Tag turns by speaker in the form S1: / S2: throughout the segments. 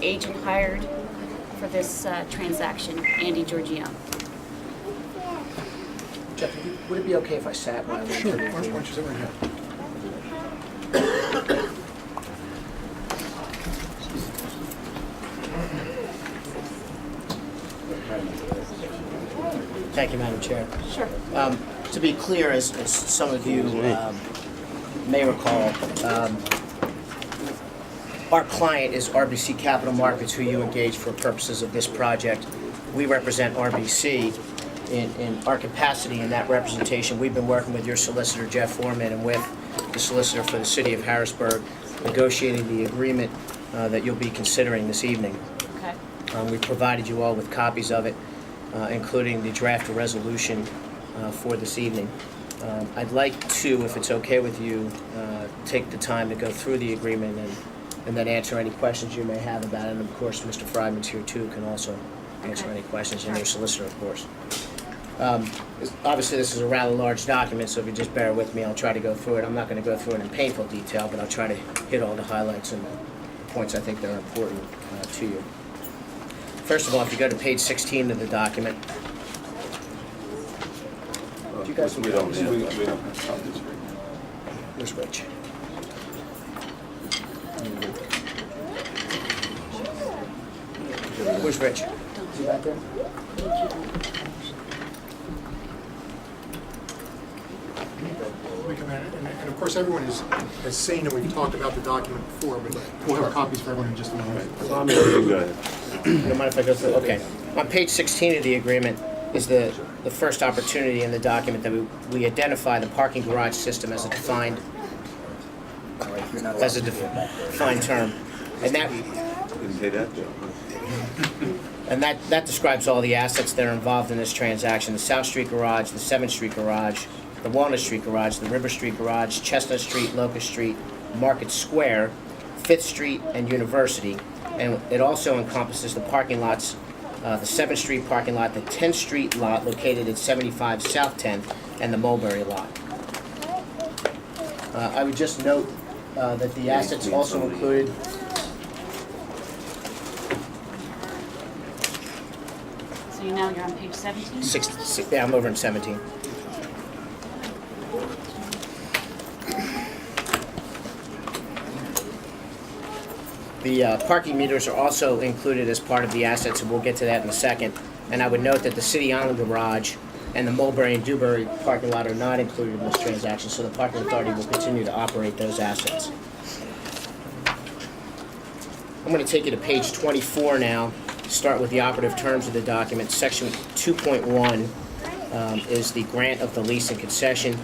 S1: agent hired for this transaction, Andy Giorgione.
S2: Jeff, would it be okay if I sat while I went through the
S3: Why
S2: agreement?
S3: don't you sit right here?
S2: Thank you, Madam Chair.
S1: Sure.
S2: To be clear, as some of you may recall, our client is RBC Capital Markets, who you engaged for purposes of this project. We represent RBC. In our capacity in that representation, we've been working with your solicitor, Jeff Foreman, and with the solicitor for the City of Harrisburg, negotiating the agreement that you'll be considering this evening.
S1: Okay.
S2: We provided you all with copies of it, including the draft resolution for this evening. I'd like to, if it's okay with you, take the time to go through the agreement and then answer any questions you may have about it. And of course, Mr. Friedman's here too, can also answer any questions, and your solicitor, of course. Obviously, this is a rather large document, so if you just bear with me, I'll try to go through it. I'm not going to go through it in painful detail, but I'll try to hit all the highlights and the points I think that are important to you. First of all, if you go to page 16 of the document, do you guys
S4: we don't have copies.
S2: Where's Rich? Where's Rich? Is he back there?
S3: We can, and of course, everyone has seen and we've talked about the document before, but we'll have copies for everyone in just a moment.
S4: You go ahead.
S2: You don't mind if I go through? Okay. On page 16 of the agreement is the first opportunity in the document that we identify the parking garage system as a defined term, and that
S4: Didn't pay that bill.
S2: and that describes all the assets that are involved in this transaction: the South Street garage, the 7th Street garage, the Walnut Street garage, the River Street garage, Chestnut Street, Locust Street, Market Square, 5th Street, and University. And it also encompasses the parking lots, the 7th Street parking lot, the 10th Street lot located at 75 South 10th, and the Mulberry lot. I would just note that the assets also included
S1: So you're on page 17?
S2: yeah, I'm over in 17. The parking meters are also included as part of the assets, and we'll get to that in a second. And I would note that the City Island garage and the Mulberry and Dewberry parking lot are not included in this transaction, so the parking authority will continue to operate those assets. I'm going to take you to page 24 now. Start with the operative terms of the document. Section 2.1 is the grant of the lease and concession.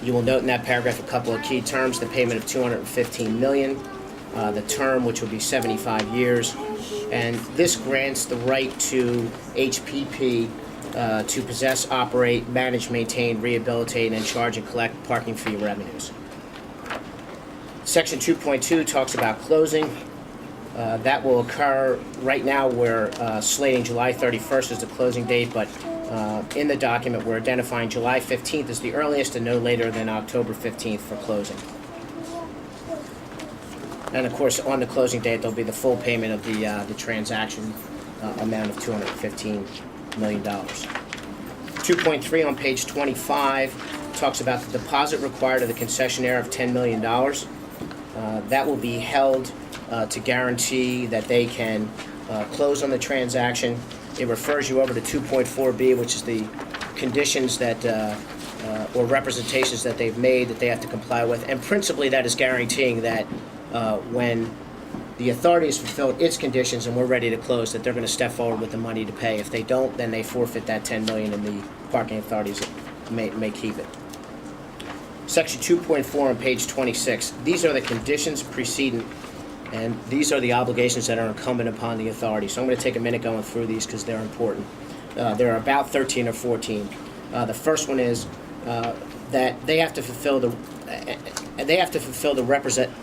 S2: You will note in that paragraph a couple of key terms: the payment of $215 million. The term, which will be 75 years, and this grants the right to HPP to possess, operate, manage, maintain, rehabilitate, and charge and collect parking fee revenues. Section 2.2 talks about closing. That will occur right now. We're slating July 31st as the closing date, but in the document we're identifying July 15th as the earliest and no later than October 15th for closing. And of course, on the closing date, there'll be the full payment of the transaction amount of $215 million. 2.3 on page 25 talks about the deposit required of the concessionaire of $10 million. That will be held to guarantee that they can close on the transaction. It refers you over to 2.4b, which is the conditions that or representations that they've made that they have to comply with, and principally that is guaranteeing that when the authority has fulfilled its conditions and we're ready to close, that they're going to step forward with the money to pay. If they don't, then they forfeit that $10 million and the parking authorities may keep it. Section 2.4 on page 26. These are the conditions precedent, and these are the obligations that are incumbent upon the authority. So I'm going to take a minute going through these because they're important. There are about 13 or 14. The first one is that they have to fulfill the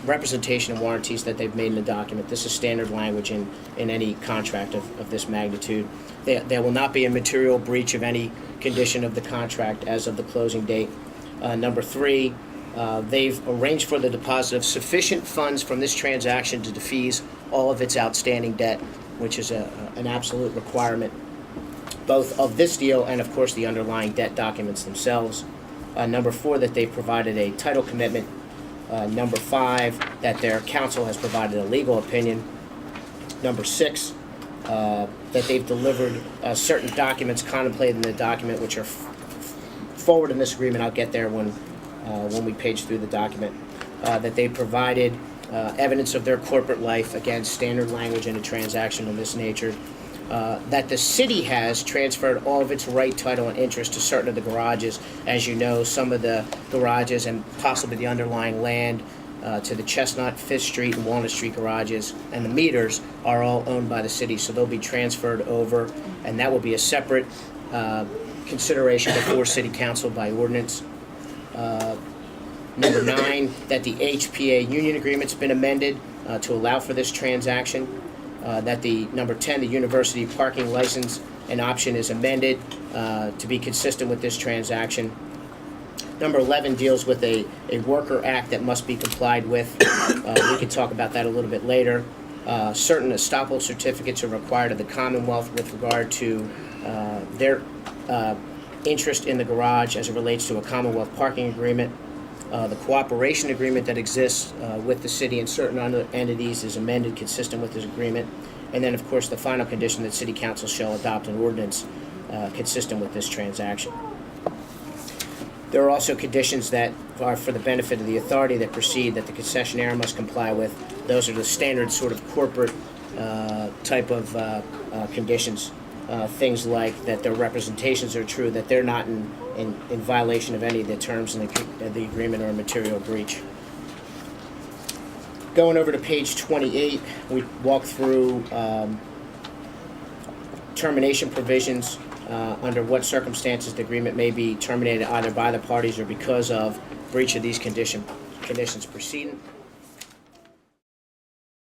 S2: representation and warranties that they've made in the document. This is standard language in any contract of this magnitude. There will not be a material breach of any condition of the contract as of the closing date. Number 3, they've arranged for the deposit of sufficient funds from this transaction to defease all of its outstanding debt, which is an absolute requirement, both of this deal and, of course, the underlying debt documents themselves. Number 4, that they provided a title commitment. Number 5, that their counsel has provided a legal opinion. Number 6, that they've delivered certain documents contemplated in the document, which are forward in this agreement. I'll get there when we page through the document. That they provided evidence of their corporate life, again, standard language in a transaction of this nature. That the city has transferred all of its right, title, and interest to certain of the garages. As you know, some of the garages and possibly the underlying land to the Chestnut, Fifth Street, and Walnut Street garages, and the meters are all owned by the city, so they'll be transferred over, and that will be a separate consideration before City Council by ordinance. Number 9, that the HPA union agreement's been amended to allow for this transaction. That the number 10, the university parking license and option is amended to be consistent with this transaction. Number 11 deals with a worker act that must be complied with. We can talk about that a little bit later. Certain estoppel certificates are required of the Commonwealth with regard to their interest in the garage as it relates to a Commonwealth parking agreement. The cooperation agreement that exists with the city and certain other entities is amended consistent with this agreement. And then, of course, the final condition that City Council shall adopt an ordinance consistent with this transaction. There are also conditions that are for the benefit of the authority that proceed that the concessionaire must comply with. Those are the standard sort of corporate type of conditions. Things like that their representations are true, that they're not in violation of any of the terms in the agreement or a material breach. Going over to page 28, we walk through termination provisions, under what circumstances the agreement may be terminated either by the parties or because of breach of these conditions preceding.